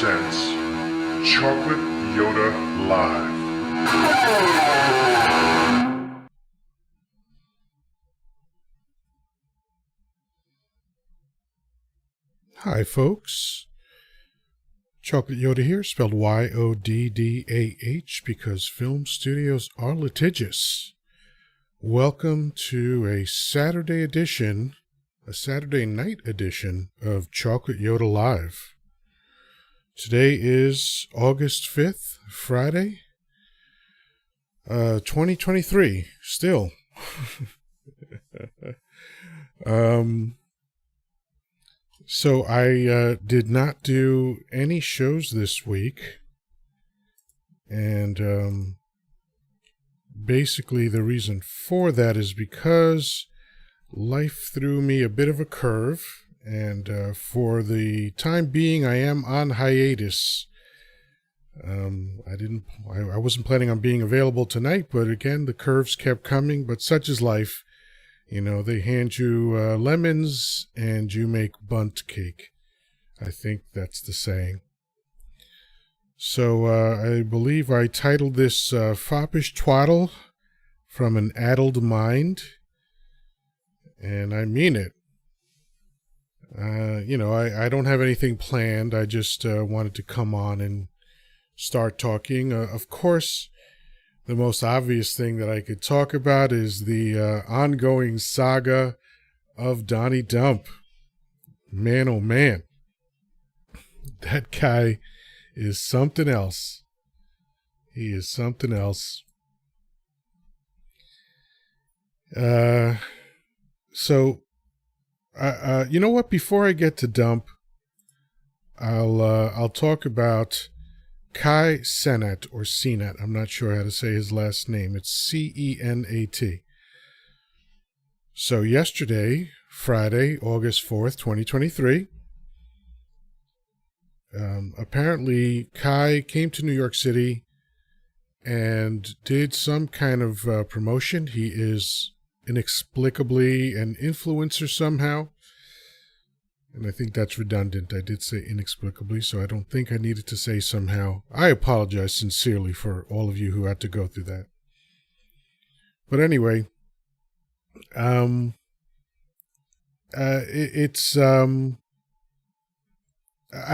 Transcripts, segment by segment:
presents Chocolate Yoddah Live. Hi folks, Chocolate Yoddah here, spelled Y-O-D-D-A-H, because film studios are litigious. Welcome to a Saturday night edition of Chocolate Yoddah Live. Today is August 5th, Friday, 2023, still. So I did not do any shows this week, and basically the reason for that is because life threw me a bit of a curve, and for the time being I am on hiatus. I wasn't planning on being available tonight, but again the curves kept coming, but such is life. You know, they hand you lemons and you make bundt cake. I think that's the saying. So I believe I titled this Foppish Twaddle from an Addled Mind. And I mean it. I don't have anything planned. I just wanted to come on and start talking. Of course, the most obvious thing that I could talk about is the ongoing saga of Donnie Dump. Man, oh man. That guy is something else. He is something else. You know what? Before I get to Dump, I'll talk about Kai Cenat, or Cenat. I'm not sure how to say his last name. It's C-E-N-A-T. So yesterday, Friday, August 4th, 2023, apparently Kai came to New York City and did some kind of promotion. He is inexplicably an influencer somehow. And I think that's redundant. I did say inexplicably, so I don't think I needed to say somehow. I apologize sincerely for all of you who had to go through that. But anyway, I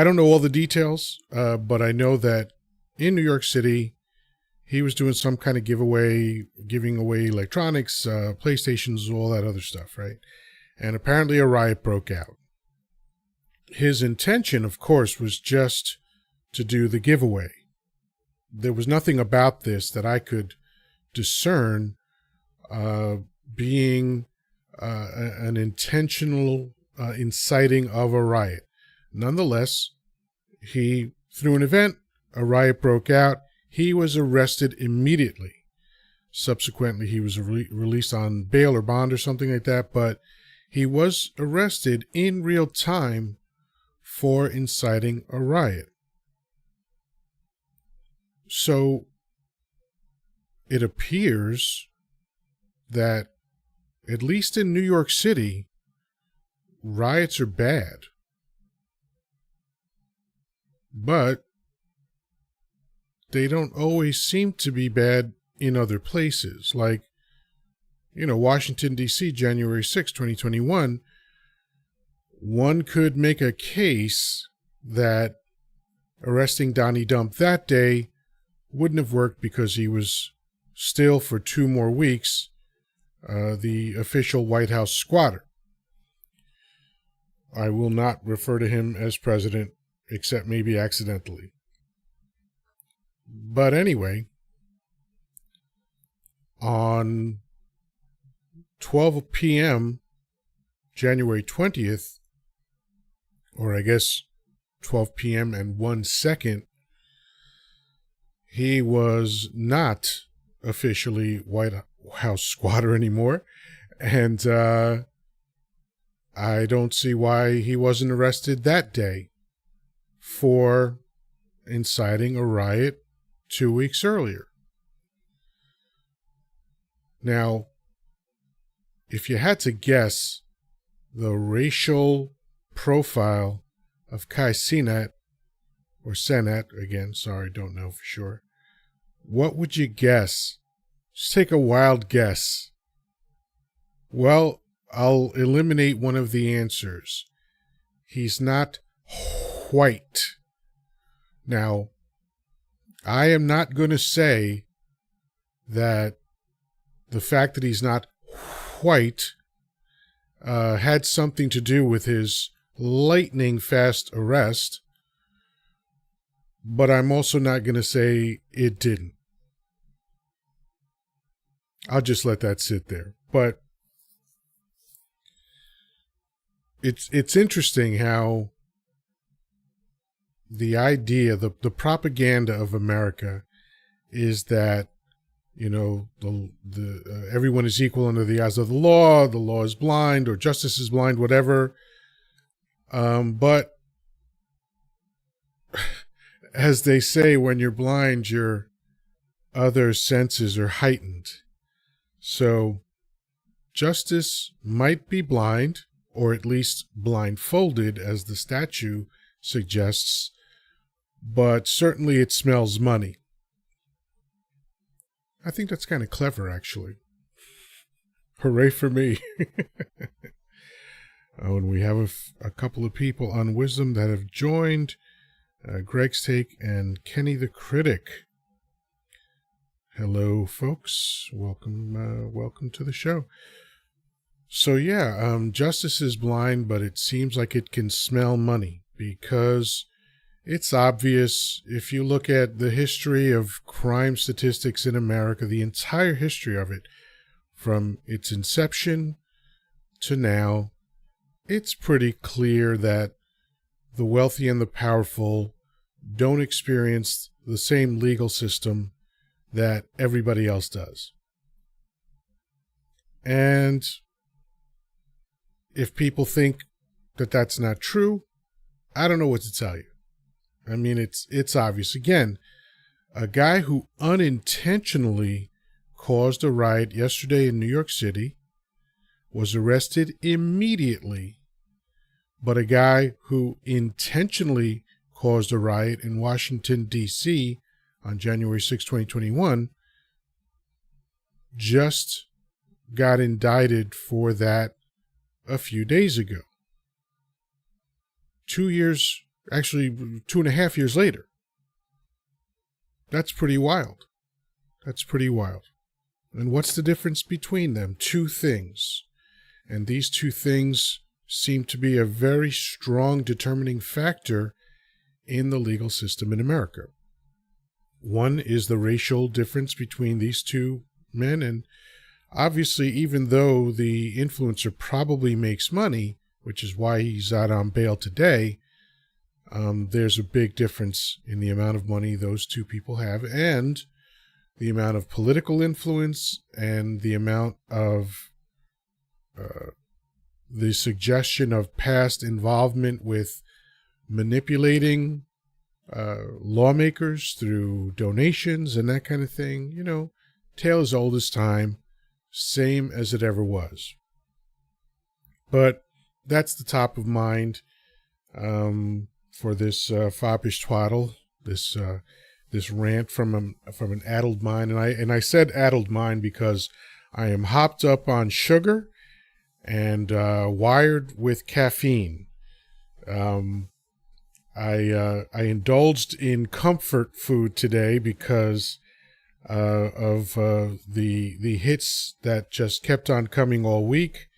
don't know all the details, but I know that in New York City, he was doing some kind of giveaway, giving away electronics, PlayStations, all that other stuff, right? And apparently a riot broke out. His intention, of course, was just to do the giveaway. There was nothing about this that I could discern being an intentional inciting of a riot. Nonetheless, through an event, a riot broke out. He was arrested immediately. Subsequently, he was released on bail or bond or something like that, but he was arrested in real time for inciting a riot. So it appears that, at least in New York City, riots are bad. But they don't always seem to be bad in other places. Like, Washington, D.C., January 6, 2021, one could make a case that arresting Donnie Dump that day wouldn't have worked because he was still, for 2 more weeks, the official White House squatter. I will not refer to him as president, except maybe accidentally. But anyway, on 12 p.m., January 20th, or I guess 12 p.m. and 1 second, he was not officially White House squatter anymore. And I don't see why he wasn't arrested that day for inciting a riot 2 weeks earlier. Now, if you had to guess the racial profile of Kai Cenat, or Senate, again, sorry, don't know for sure. What would you guess? Just take a wild guess. Well, I'll eliminate one of the answers. He's not white. Now, I am not going to say that the fact that he's not white had something to do with his lightning fast arrest, but I'm also not going to say it didn't. I'll just let that sit there. But it's interesting how the idea, the propaganda of America is that, you know, everyone is equal under the eyes of the law is blind, or justice is blind, whatever. But as they say, when you're blind, your other senses are heightened. So justice might be blind, or at least blindfolded, as the statue suggests, but certainly it smells money. I think that's kind of clever, actually. Hooray for me. Oh, and we have a couple of people on Wisdom that have joined. Greg's Take and Kenny the Critic. Hello, folks. Welcome to the show. So yeah, justice is blind, but it seems like it can smell money, because it's obvious if you look at the history of crime statistics in America, the entire history of it, from its inception to now, it's pretty clear that the wealthy and the powerful don't experience the same legal system that everybody else does. And if people think that that's not true, I don't know what to tell you. I mean, it's obvious. Again, a guy who unintentionally caused a riot yesterday in New York City was arrested immediately, but a guy who intentionally caused a riot in Washington, D.C. on January 6, 2021, just got indicted for that a few days ago. 2 years, actually 2.5 years later. That's pretty wild. That's pretty wild. And what's the difference between them? Two things. And these two things seem to be a very strong determining factor in the legal system in America. One is the racial difference between these two men, and obviously, even though the influencer probably makes money, which is why he's out on bail today, there's a big difference in the amount of money those two people have, and the amount of political influence, and the amount of the suggestion of past involvement with manipulating lawmakers through donations and that kind of thing. You know, tale as old as time, same as it ever was. But that's the top of mind for this Foppish Twaddle, this rant from an addled mind. And I said addled mind because I am hopped up on sugar and wired with caffeine. I indulged in comfort food today because of the hits that just kept on coming all week.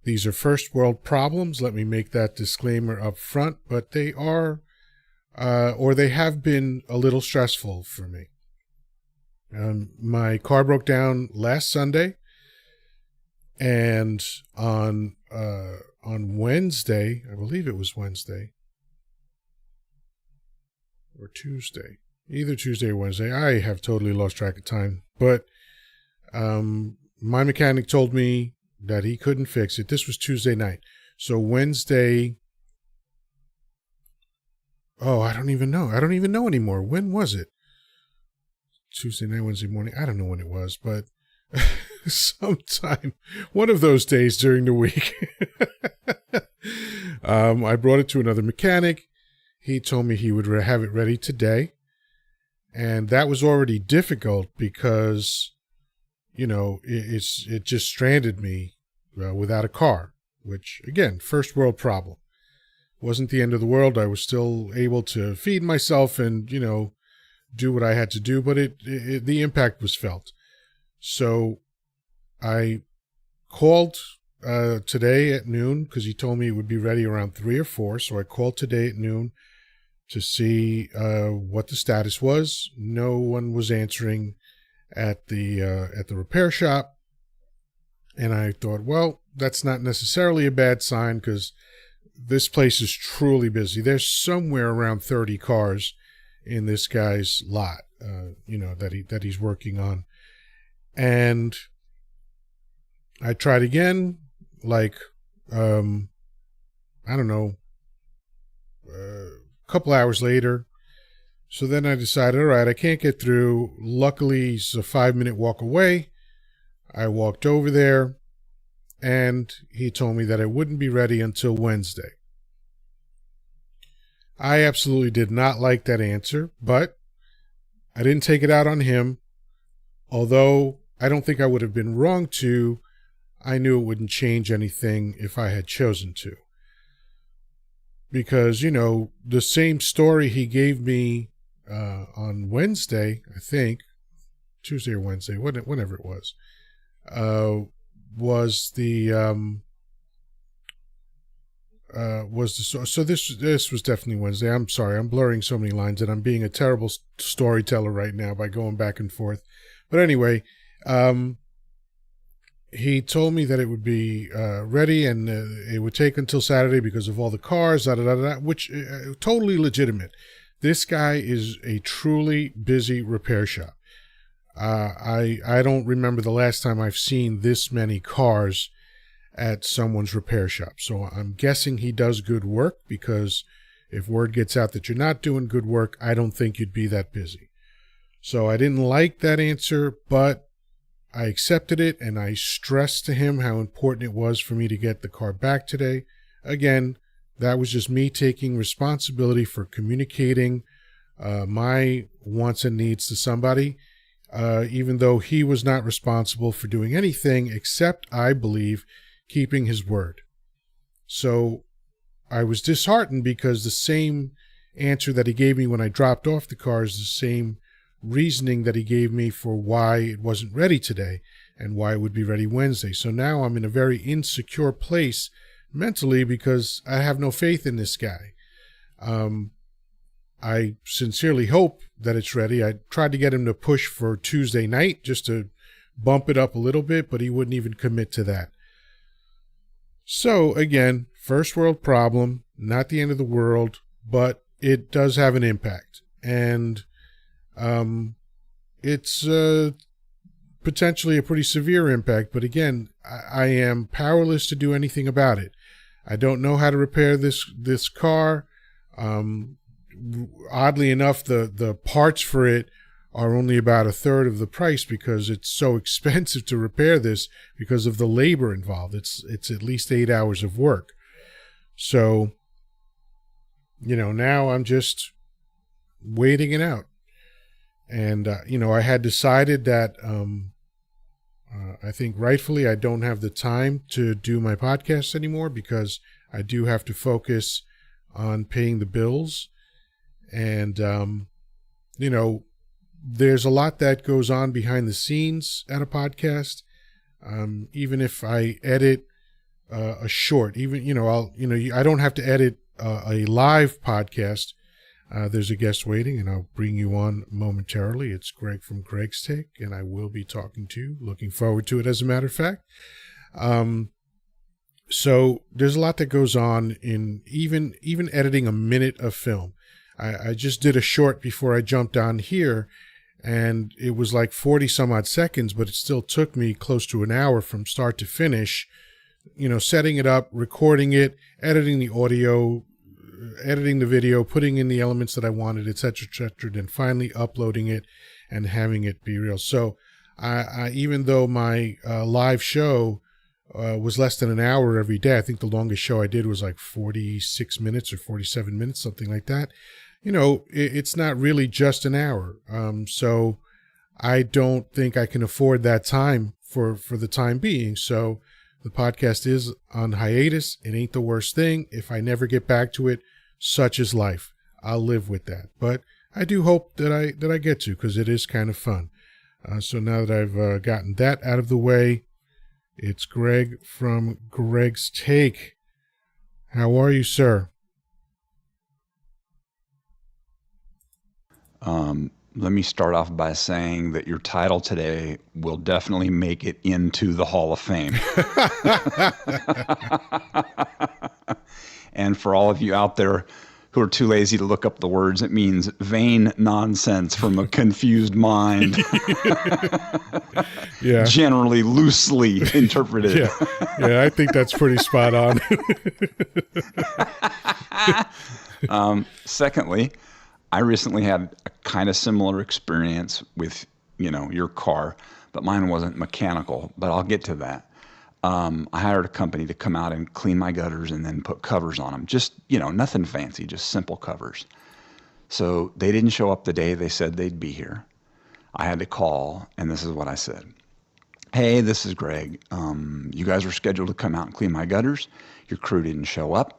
These are first world problems. Let me make that disclaimer up front, but they are, or they have been, a little stressful for me. My car broke down last Sunday, and on Wednesday, I believe it was Wednesday or Tuesday, either Tuesday or Wednesday. I have totally lost track of time, but my mechanic told me that he couldn't fix it. This was Tuesday night. So Wednesday, I don't even know. I don't even know anymore. When was it? Tuesday night, Wednesday morning. I don't know when it was, but sometime, one of those days during the week. I brought it to another mechanic. he told me he would have it ready today. And that was already difficult because, it just stranded me without a car, which, again, first world problem. Wasn't the end of the world. I was still able to feed myself and, do what I had to do, but the impact was felt. So I called today at noon because he told me it would be ready around 3 or 4. So I called today at noon to see what the status was. No one was answering at the repair shop. And I thought, well, that's not necessarily a bad sign because this place is truly busy. There's somewhere around 30 cars in this guy's lot, that he's working on. And I tried again, a couple hours later. So then I decided, all right, I can't get through. Luckily, it's a 5-minute walk away. I walked over there, and he told me that it wouldn't be ready until Wednesday. I absolutely did not like that answer, but I didn't take it out on him. Although I don't think I would have been wrong to, I knew it wouldn't change anything if I had chosen to. Because, the same story he gave me on Wednesday, I think, Tuesday or Wednesday, whenever it was so this was definitely Wednesday. I'm sorry, I'm blurring so many lines and I'm being a terrible storyteller right now by going back and forth. But anyway, he told me that it would be ready and it would take until Saturday because of all the cars, which totally legitimate. This guy is a truly busy repair shop. I don't remember the last time I've seen this many cars at someone's repair shop. So I'm guessing he does good work because if word gets out that you're not doing good work, I don't think you'd be that busy. So I didn't like that answer, but I accepted it and I stressed to him how important it was for me to get the car back today. Again, that was just me taking responsibility for communicating my wants and needs to somebody, even though he was not responsible for doing anything except, I believe, keeping his word. So I was disheartened because the same answer that he gave me when I dropped off the car is the same reasoning that he gave me for why it wasn't ready today and why it would be ready Wednesday. So now I'm in a very insecure place mentally because I have no faith in this guy. I sincerely hope that it's ready. I tried to get him to push for Tuesday night just to bump it up a little bit, but he wouldn't even commit to that. So again, first world problem, not the end of the world, but it does have an impact. And it's potentially a pretty severe impact. But again, I am powerless to do anything about it. I don't know how to repair this car. Oddly enough, the parts for it are only about a third of the price because it's so expensive to repair this because of the labor involved. It's at least 8 hours of work. So, now I'm just waiting it out. And, I had decided that I think rightfully I don't have the time to do my podcast anymore because I do have to focus on paying the bills. And, there's a lot that goes on behind the scenes at a podcast. Even if I edit a short, I don't have to edit a live podcast. There's a guest waiting, and I'll bring you on momentarily. It's Greg from Greg's Take, and I will be talking to you. Looking forward to it, as a matter of fact. So there's a lot that goes on in even editing a minute of film. I just did a short before I jumped on here, and it was like 40 some odd seconds, but it still took me close to an hour from start to finish, setting it up, recording it, editing the audio, editing the video, putting in the elements that I wanted, etc., then finally uploading it and having it be real. So I even though my live show was less than an hour every day. I think the longest show I did was like 46 minutes or 47 minutes, something like that. It's not really just an hour. So I don't think I can afford that time for the time being. So the podcast is on hiatus. It ain't the worst thing. If I never get back to it, such is life. I'll live with that. But I do hope that I get to, because it is kind of fun. So now that I've gotten that out of the way, it's Greg from Greg's Take. How are you, sir? Let me start off by saying that your title today will definitely make it into the Hall of Fame. And for all of you out there who are too lazy to look up the words, it means vain nonsense from a confused mind. Yeah. Generally loosely interpreted. Yeah, I think that's pretty spot on. Secondly, I recently had a kind of similar experience with, your car, but mine wasn't mechanical, but I'll get to that. I hired a company to come out and clean my gutters and then put covers on them. Just, nothing fancy, just simple covers. So they didn't show up the day they said they'd be here. I had to call, and this is what I said. Hey, this is Greg. You guys were scheduled to come out and clean my gutters. Your crew didn't show up.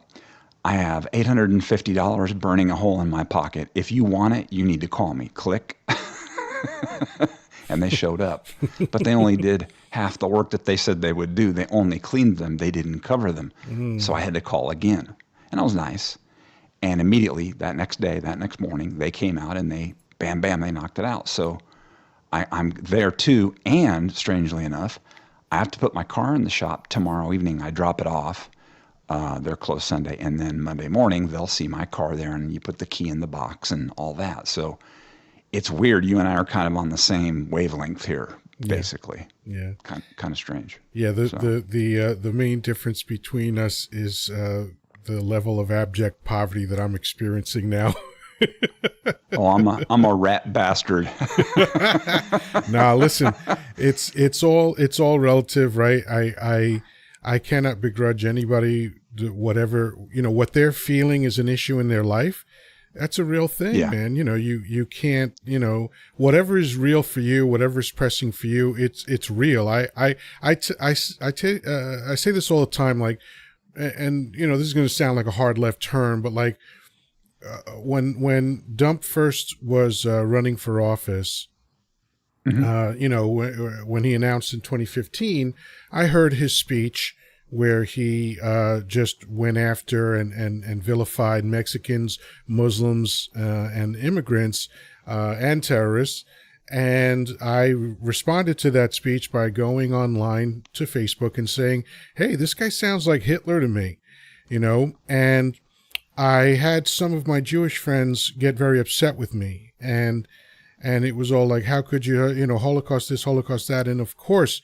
I have $850 burning a hole in my pocket. If you want it, you need to call me. Click. And they showed up. But they only did half the work that they said they would do. They only cleaned them. They didn't cover them. So I had to call again. And I was nice. And immediately that next morning, they came out and they, bam, bam, they knocked it out. So I'm there too. And strangely enough, I have to put my car in the shop tomorrow evening. I drop it off. They're closed Sunday, and then Monday morning they'll see my car there, and you put the key in the box and all that. So it's weird. You and I are kind of on the same wavelength here, basically. Yeah. Kind of strange. Yeah. The main difference between us is the level of abject poverty that I'm experiencing now. Oh, I'm a rat bastard. Nah, listen, it's all relative, right? I cannot begrudge anybody whatever, what they're feeling is an issue in their life. That's a real thing, man. You can't, whatever is real for you, whatever is pressing for you, it's real. I say this all the time, like, and this is going to sound like a hard left turn, but like, when Dump first was running for office, when he announced in 2015, I heard his speech where he just went after and vilified Mexicans, Muslims, and immigrants and terrorists. And I responded to that speech by going online to Facebook and saying, hey, this guy sounds like Hitler to me, and I had some of my Jewish friends get very upset with me, and it was all like, how could you, Holocaust this, Holocaust that? And of course,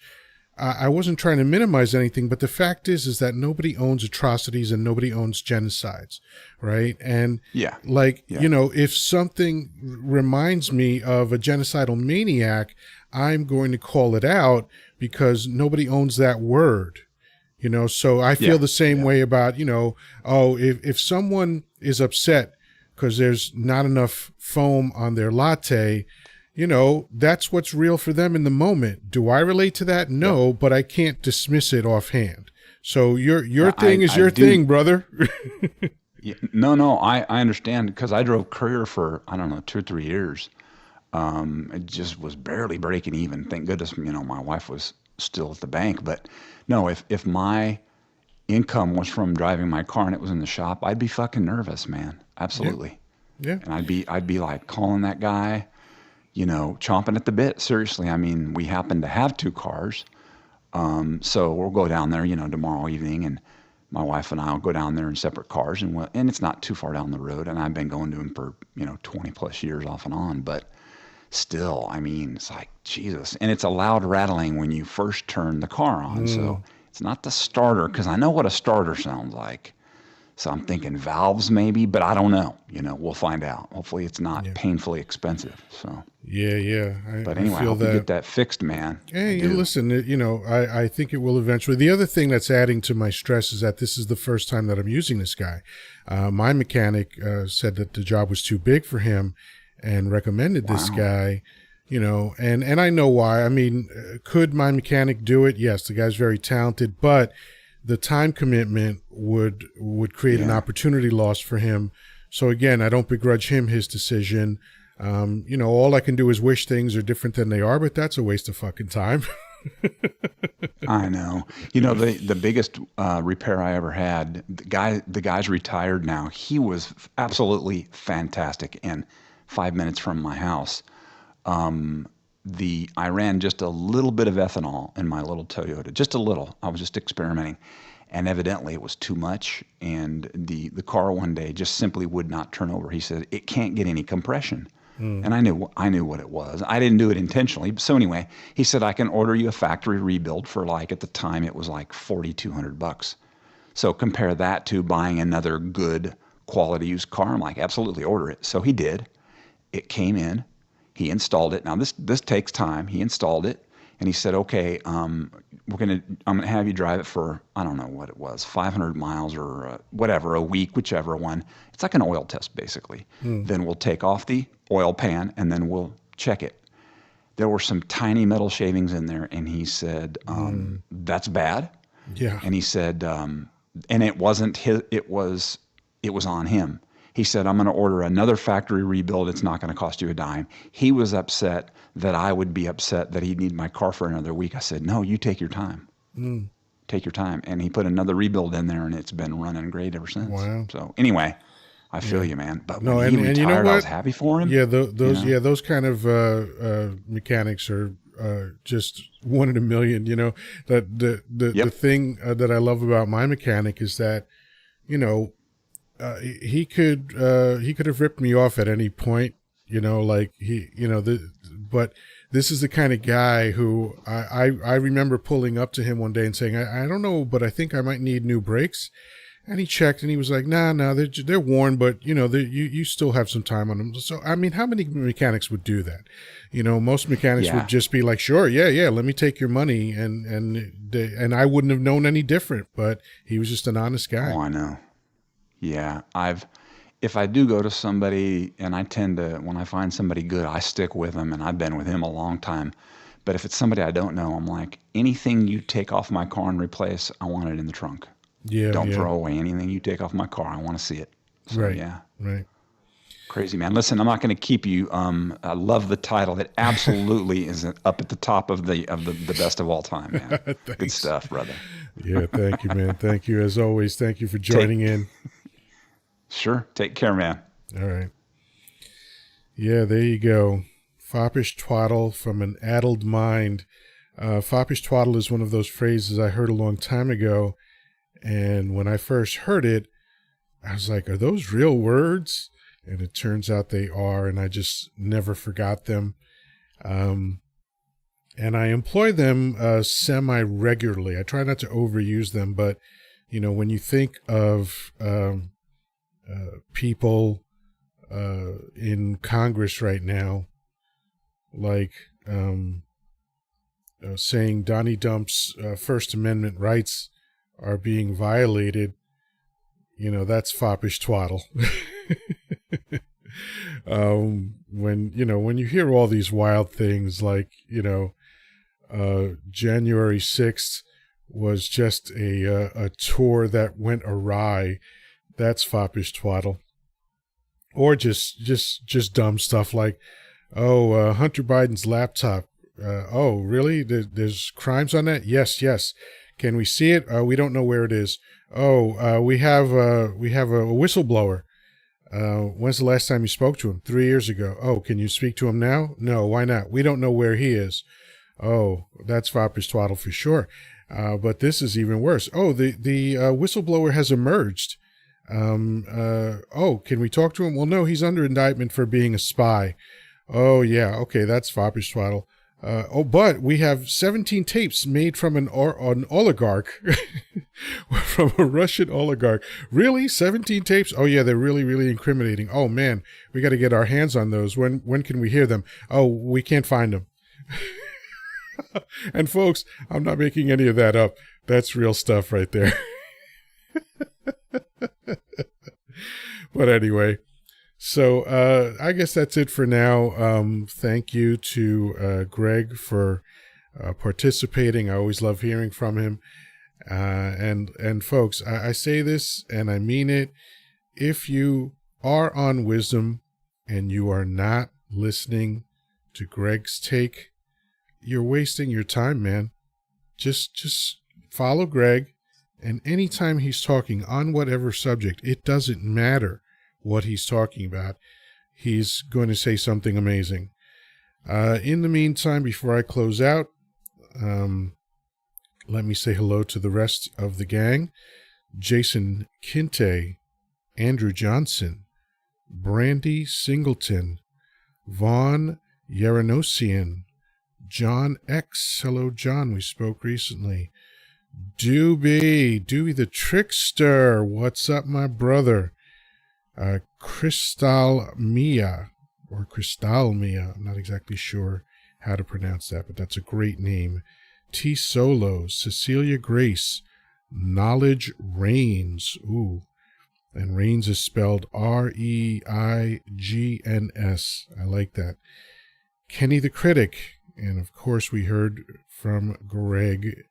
I wasn't trying to minimize anything, but the fact is that nobody owns atrocities and nobody owns genocides, right? And if something reminds me of a genocidal maniac, I'm going to call it out because nobody owns that word. So I feel the same way about, if someone is upset because there's not enough foam on their latte, that's what's real for them in the moment. Do I relate to that? No, but I can't dismiss it offhand. So your thing is your thing, brother. No, I understand, because I drove courier for, 2 or 3 years. It just was barely breaking even. Thank goodness, my wife was still at the bank. But no, if my income was from driving my car and it was in the shop, I'd be fucking nervous, man. Absolutely. Yeah. And I'd be like calling that guy, chomping at the bit. Seriously. I mean, we happen to have 2 cars. So we'll go down there, tomorrow evening, and my wife and I will go down there in separate cars, and it's not too far down the road. And I've been going to him for, 20 plus years off and on, but still, I mean, it's like, Jesus. And it's a loud rattling when you first turn the car on. So it's not the starter, because I know what a starter sounds like. So I'm thinking valves maybe, but I don't know. We'll find out. Hopefully it's not Yeah. painfully expensive. So, Yeah. but I anyway, I feel hope you get that fixed, man. Hey, listen, I think it will eventually. The other thing that's adding to my stress is that this is the first time that I'm using this guy. My mechanic said that the job was too big for him and recommended this guy, and I know why. I mean, could my mechanic do it? Yes, the guy's very talented, but the time commitment would create an opportunity loss for him. So again, I don't begrudge him his decision. All I can do is wish things are different than they are, but that's a waste of fucking time. I know. The biggest repair I ever had, the guy's retired now. He was absolutely fantastic. And 5 minutes from my house, I ran just a little bit of ethanol in my little Toyota, just a little. I was just experimenting, and evidently it was too much. And the car one day just simply would not turn over. He said it can't get any compression, and I knew what it was. I didn't do it intentionally. So anyway, he said I can order you a factory rebuild for at the time it was like $4,200. So compare that to buying another good quality used car. I'm like, absolutely, order it. So he did. It came in. He installed it. Now this takes time. He installed it, and he said, "Okay, I'm gonna have you drive it for, I don't know what it was, 500 miles or whatever, a week, whichever one. It's like an oil test basically. Then we'll take off the oil pan and then we'll check it." There were some tiny metal shavings in there, and he said, "That's bad." Yeah. And he said, and it wasn't his. It was on him. He said, "I'm going to order another factory rebuild. It's not going to cost you a dime." He was upset that I would be upset that he'd need my car for another week. I said, "No, you take your time. Take your time." And he put another rebuild in there, and it's been running great ever since. Wow. So anyway, I feel you, man. But No, when he and retired, you know what? I was happy for him. Yeah, those kind of mechanics are just one in a million. That the thing that I love about my mechanic is that, he could have ripped me off at any point, but this is the kind of guy who I remember pulling up to him one day and saying, I don't know, but I think I might need new brakes. And he checked and he was like, nah, they're worn, but you still have some time on them. So, I mean, how many mechanics would do that? Most mechanics would just be like, sure, yeah, let me take your money. And I wouldn't have known any different, but he was just an honest guy. Oh, I know. Yeah, if I do go to somebody, and I tend to, when I find somebody good, I stick with them, and I've been with him a long time. But if it's somebody I don't know, I'm like, anything you take off my car and replace, I want it in the trunk. Yeah. Don't throw away anything you take off my car. I want to see it. So, right. Yeah. Right. Crazy, man. Listen, I'm not going to keep you. I love the title. It absolutely is up at the top of the best of all time, man. Good stuff, brother. Yeah, thank you, man. Thank you. As always, thank you for joining in. Sure. Take care, man. All right. Yeah, there you go. Foppish Twaddle from an addled mind. Foppish Twaddle is one of those phrases I heard a long time ago. And when I first heard it, I was like, are those real words? And it turns out they are, and I just never forgot them. And I employ them semi-regularly. I try not to overuse them, but, when you think of people in Congress right now, like saying Donnie Dump's First Amendment rights are being violated, that's foppish twaddle. When you hear all these wild things like, January 6th was just a tour that went awry, that's foppish twaddle. Or just dumb stuff like, Hunter Biden's laptop. Oh, really? There's crimes on that? Yes. Can we see it? We don't know where it is. We have a whistleblower. When's the last time you spoke to him? 3 years ago. Oh, can you speak to him now? No, why not? We don't know where he is. Oh, that's foppish twaddle for sure. But this is even worse. Oh, the whistleblower has emerged. Can we talk to him? Well, no, he's under indictment for being a spy. Oh, yeah. Okay, that's foppish twaddle. But we have 17 tapes made from an oligarch. From a Russian oligarch. Really? 17 tapes? Oh, yeah, they're really, really incriminating. Oh, man, we got to get our hands on those. When can we hear them? Oh, we can't find them. And folks, I'm not making any of that up. That's real stuff right there. But anyway, so I guess that's it for now. Thank you to Greg for participating. I always love hearing from him. And folks, I say this and I mean it. If you are on Wisdom and you are not listening to Greg's take, you're wasting your time, man. Just follow Greg, and anytime he's talking on whatever subject, it doesn't matter what he's talking about. He's going to say something amazing. In the meantime, before I close out, let me say hello to the rest of the gang. Jason Kinte, Andrew Johnson, Brandy Singleton, Vaughn Yaranosian, John X. Hello, John. We spoke recently. Dewey the Trickster. What's up, my brother? Crystal Mia. I'm not exactly sure how to pronounce that, but that's a great name. T. Solo, Cecilia Grace, Knowledge Reigns. Ooh. And Reigns is spelled Reigns. I like that. Kenny the Critic. And of course, we heard from Greg.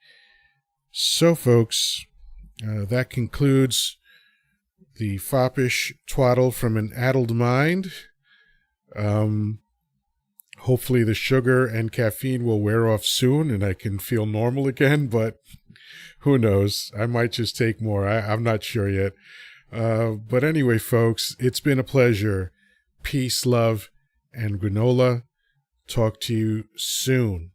So, folks, that concludes the Foppish Twaddle from an Addled Mind. Hopefully the sugar and caffeine will wear off soon and I can feel normal again, but who knows? I might just take more. I'm not sure yet. But anyway, folks, it's been a pleasure. Peace, love, and granola. Talk to you soon.